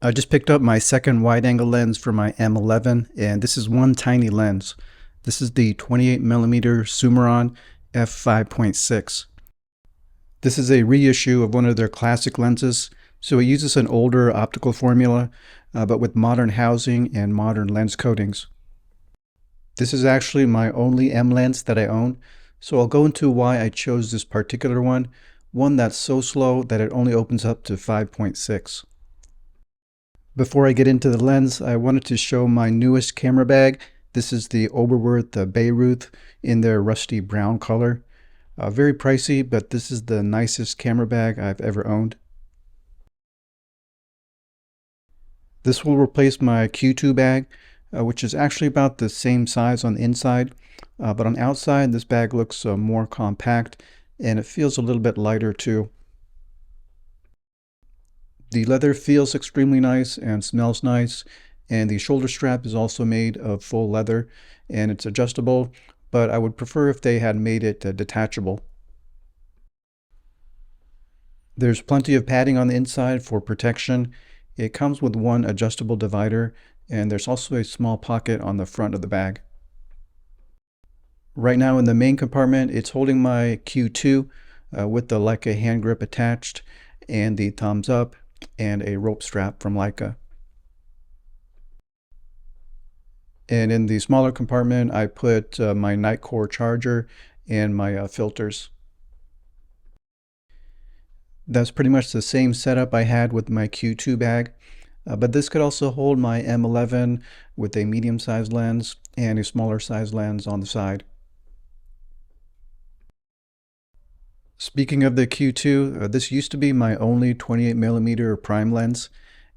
I just picked up my second wide-angle lens for my M11, and this is one tiny lens. This is the 28mm Summaron f5.6. This is a reissue of one of their classic lenses, so it uses an older optical formula, but with modern housing and modern lens coatings. This is actually my only M lens that I own, so I'll go into why I chose this particular one that's so slow that it only opens up to 5.6. Before I get into the lens, I wanted to show my newest camera bag. This is the Oberwerth Beirut in their rusty brown color. Very pricey, but this is the nicest camera bag I've ever owned. This will replace my Q2 bag, which is actually about the same size on the inside, but on the outside this bag looks more compact and it feels a little bit lighter too. The leather feels extremely nice and smells nice, and the shoulder strap is also made of full leather and it's adjustable, but I would prefer if they had made it detachable. There's plenty of padding on the inside for protection. It comes with one adjustable divider, and there's also a small pocket on the front of the bag. Right now in the main compartment, it's holding my Q2 with the Leica hand grip attached and the thumbs up and a rope strap from Leica. And in the smaller compartment, I put my Nightcore charger and my filters. That's pretty much the same setup I had with my Q2 bag, but this could also hold my M11 with a medium-sized lens and a smaller size lens on the side. Speaking of the Q2, this used to be my only 28mm prime lens,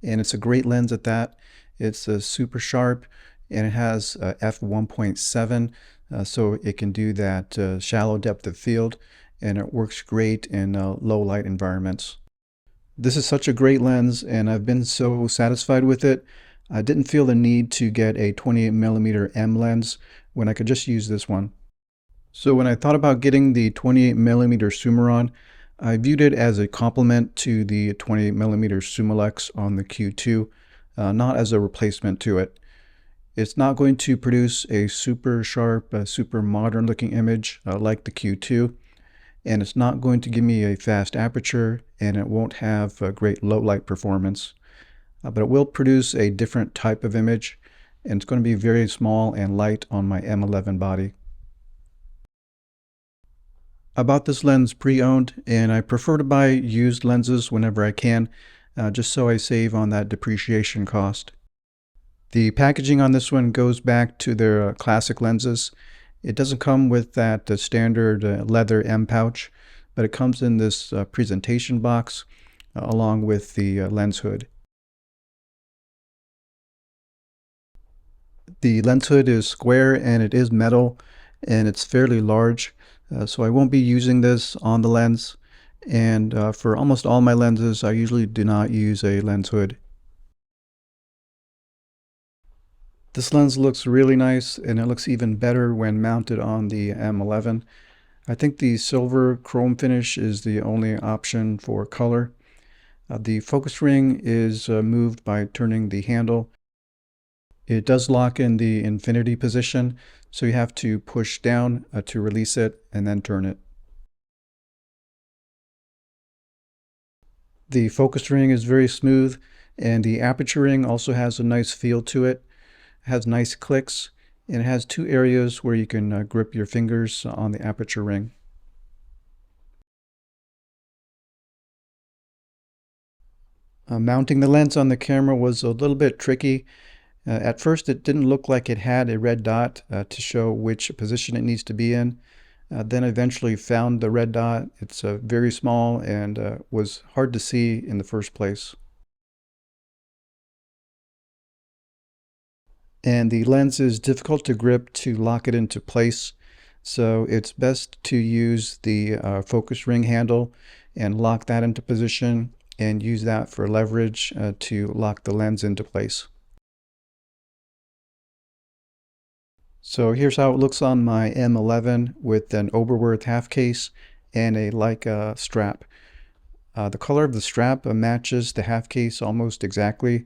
and it's a great lens at that. It's super sharp, and it has f1.7, so it can do that shallow depth of field, and it works great in low light environments. This is such a great lens, and I've been so satisfied with it. I didn't feel the need to get a 28mm M lens when I could just use this one. So when I thought about getting the 28mm Summaron, I viewed it as a complement to the 28mm Summalex on the Q2, not as a replacement to it. It's not going to produce a super sharp, super modern looking image like the Q2, and it's not going to give me a fast aperture, and it won't have great low light performance. But it will produce a different type of image, and it's going to be very small and light on my M11 body. I bought this lens pre-owned, and I prefer to buy used lenses whenever I can, just so I save on that depreciation cost. The packaging on this one goes back to their classic lenses. It doesn't come with that standard leather M pouch, but it comes in this presentation box along with the lens hood. The lens hood is square and it is metal, and it's fairly large. So I won't be using this on the lens, and for almost all my lenses I usually do not use a lens hood. This lens looks really nice, and it looks even better when mounted on the M11. I think the silver chrome finish is the only option for color. The focus ring is moved by turning the handle. It does lock in the infinity position, so you have to push down to release it and then turn it. The focus ring is very smooth, and the aperture ring also has a nice feel to it. It has nice clicks, and it has two areas where you can grip your fingers on the aperture ring. Mounting the lens on the camera was a little bit tricky. At first it didn't look like it had a red dot to show which position it needs to be in. Then eventually found the red dot. It's very small and was hard to see in the first place. And the lens is difficult to grip to lock it into place, so it's best to use the focus ring handle and lock that into position and use that for leverage to lock the lens into place. So here's how it looks on my M11 with an Oberwerth half case and a Leica strap. The color of the strap matches the half case almost exactly.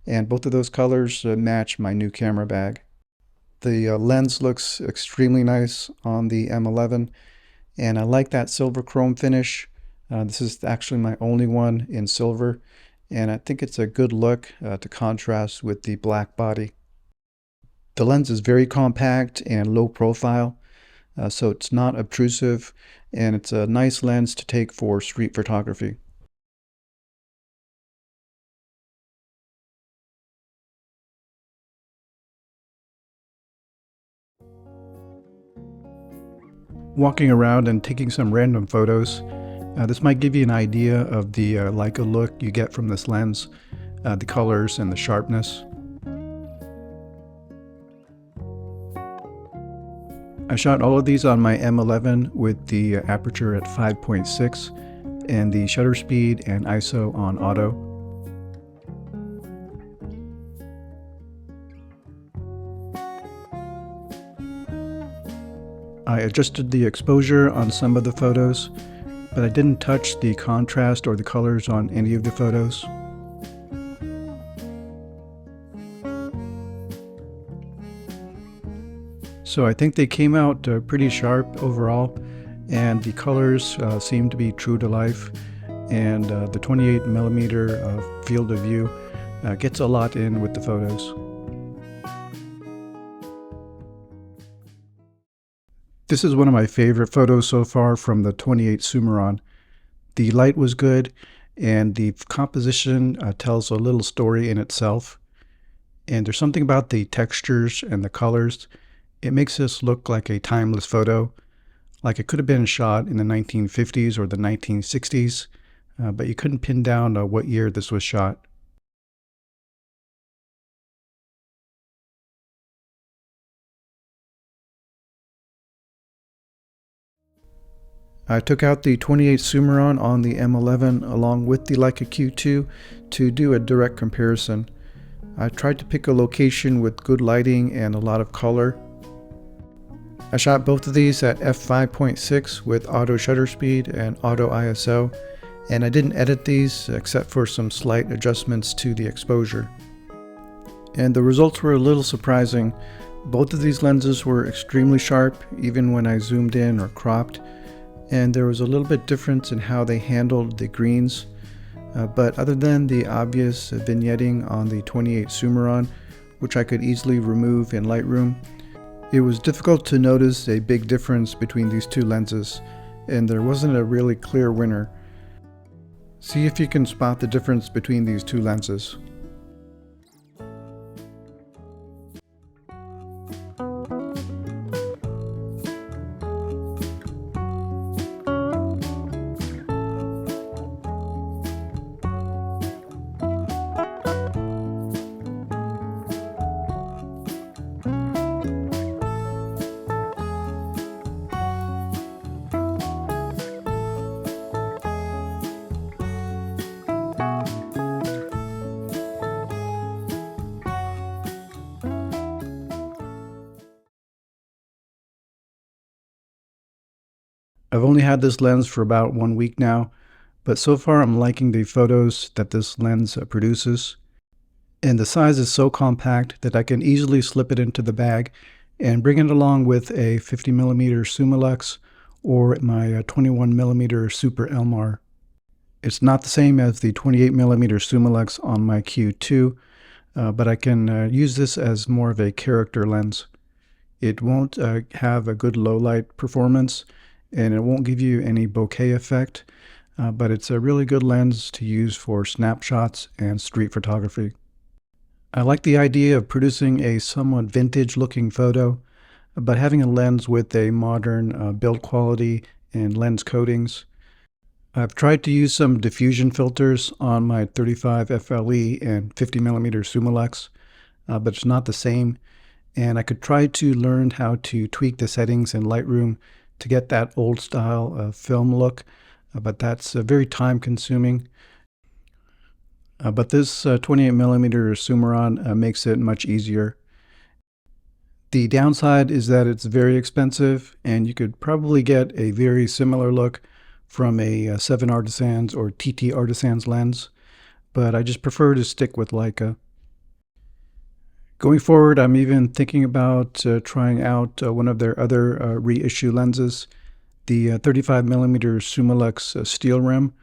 and both of those colors match my new camera bag. The lens looks extremely nice on the M11, and I like that silver chrome finish. This is actually my only one in silver, and I think it's a good look to contrast with the black body. The lens is very compact and low profile, so it's not obtrusive, and it's a nice lens to take for street photography. Walking around and taking some random photos. This might give you an idea of the Leica look you get from this lens, the colors and the sharpness. I shot all of these on my M11 with the aperture at 5.6 and the shutter speed and ISO on auto. I adjusted the exposure on some of the photos, but I didn't touch the contrast or the colors on any of the photos. So I think they came out pretty sharp overall, and the colors seem to be true to life, and the 28mm field of view gets a lot in with the photos. This is one of my favorite photos so far from the 28 Summaron. The light was good, and the composition tells a little story in itself. And there's something about the textures and the colors. It makes this look like a timeless photo, like it could have been shot in the 1950s or the 1960s, but you couldn't pin down what year this was shot. I took out the 28 Summaron on the M11 along with the Leica Q2 to do a direct comparison. I tried to pick a location with good lighting and a lot of color. I shot both of these at f5.6 with auto shutter speed and auto ISO, and I didn't edit these except for some slight adjustments to the exposure. And the results were a little surprising. Both of these lenses were extremely sharp, even when I zoomed in or cropped, and there was a little bit difference in how they handled the greens. But other than the obvious vignetting on the 28 Summaron, which I could easily remove in Lightroom, it was difficult to notice a big difference between these two lenses, and there wasn't a really clear winner. See if you can spot the difference between these two lenses. I've only had this lens for about 1 week now, but so far I'm liking the photos that this lens produces. And the size is so compact that I can easily slip it into the bag and bring it along with a 50mm Summilux or my 21mm Super Elmar. It's not the same as the 28mm Summilux on my Q2, but I can use this as more of a character lens. It won't have a good low light performance, and it won't give you any bokeh effect, but it's a really good lens to use for snapshots and street photography. I like the idea of producing a somewhat vintage looking photo, but having a lens with a modern build quality and lens coatings. I've tried to use some diffusion filters on my 35 FLE and 50mm Summilux, but it's not the same, and I could try to learn how to tweak the settings in Lightroom to get that old style film look, but that's very time consuming. But this 28mm Summaron makes it much easier. The downside is that it's very expensive, and you could probably get a very similar look from a 7 Artisans or TT Artisans lens, but I just prefer to stick with Leica. Going forward, I'm even thinking about trying out one of their other reissue lenses, the 35mm Summilux steel rim.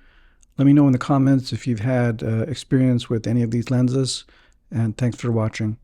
Let me know in the comments if you've had experience with any of these lenses, and thanks for watching.